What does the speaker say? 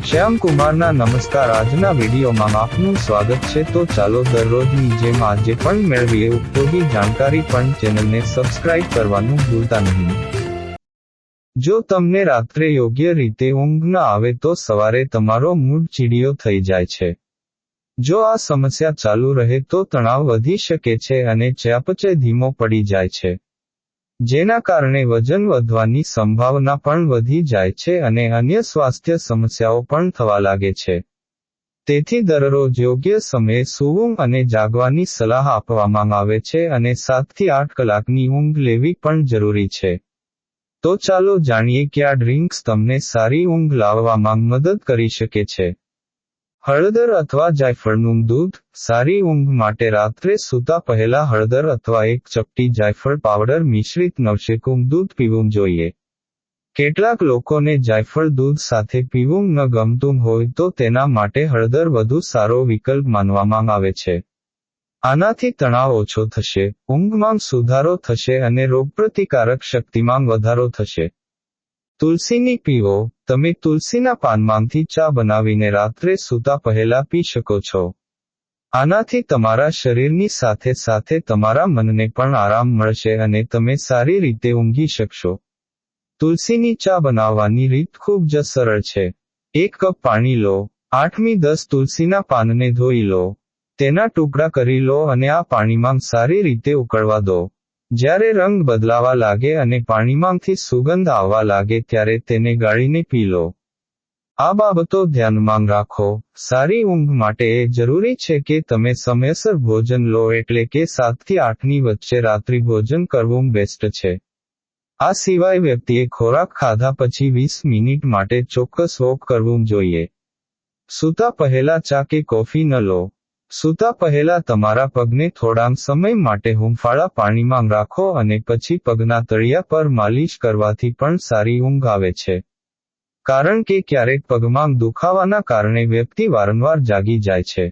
શ્યામ કુમારના નમસ્કાર. આજના વિડીયોમાં આપનું સ્વાગત છે. તો ચાલો દરરોજની જેમ આજે પણ મેળવીએ ઉપયોગી જાણકારી, પણ ચેનલને સબસ્ક્રાઇબ કરવાનું ભૂલતા નહીં. જો તમને રાત્રે યોગ્ય રીતે ઊંઘ ન આવે તો સવારે તમારો મૂડ ચીડિયો થઈ જાય છે. જો આ સમસ્યા ચાલુ રહે તો તણાવ વધી શકે છે અને ચયાપચય ધીમો પડી જાય છે, જેના કારણે વજન વધવાની સંભાવના પણ વધી જાય છે અને અન્ય સ્વાસ્થ્ય સમસ્યાઓ પણ થવા લાગે છે. તેથી દરરોજ યોગ્ય સમયે સૂવું અને જાગવાની સલાહ આપવામાં આવે છે અને 7 થી 8 કલાકની ઊંઘ લેવી પણ જરૂરી છે. તો ચાલો જાણીએ કે આ ડ્રિંક્સ તમને સારી ઊંઘ લાવવામાં મદદ કરી શકે છે. હળદર અથવા જાયફળનું દૂધ. સારી ઊંઘ માટે રાત્રે સૂતા પહેલા હળદર અથવા 1 ચપટી જાયફળ પાવડર મિશ્રિત નવશેકું દૂધ પીવું જોઈએ. કેટલાક લોકોને જાયફળ દૂધ સાથે પીવું ન ગમતું હોય તો તેના માટે હળદર વધુ સારો વિકલ્પ માનવામાં આવે છે. આનાથી તણાવ ઓછો થશે, ઊંઘમાં સુધારો થશે અને રોગપ્રતિકારક શક્તિમાં વધારો થશે. તુલસીની પીવો. તમે તુલસીના પાનમાંથી ચા બનાવીને રાત્રે સૂતા પહેલા પી શકો છો. આનાથી તમારા શરીરની સાથે સાથે તમારા મનને પણ આરામ મળશે અને તમે સારી રીતે ઊંઘી શકશો. તુલસીની ચા બનાવવાની રીત ખૂબ જ સરળ છે. 1 કપ પાણી લો. 8-10 તુલસીના પાનને ધોઈ લો. તેના ટુકડા કરી લો અને આ પાણીમાં સારી રીતે ઉકળવા દો. જ્યારે રંગ બદલાવા લાગે અને પાણીમાંથી સુગંધ આવવા લાગે ત્યારે તેને ગાળીને પી લો. આ બાબતો ધ્યાનમાં રાખો. સારી ઊંઘ માટે એ જરૂરી છે કે તમે સમયસર ભોજન લો, એટલે કે 7 થી 8 ની વચ્ચે રાત્રિભોજન કરવું બેસ્ટ છે. આ સિવાય વ્યક્તિએ ખોરાક ખાધા પછી 20 મિનિટ માટે ચોક્કસ વોક કરવું જોઈએ. સૂતા પહેલા ચા કે કોફી ન લો. સૂતા પહેલા તમારા પગને થોડા સમય માટે હૂંફાળા પાણીમાં રાખો અને પછી પગના તળિયા પર માલિશ કરવાથી પણ સારી ઊંઘ આવે છે. કારણ કે ક્યારેક પગમાં દુખાવાના કારણે વ્યક્તિ વારંવાર જાગી જાય છે.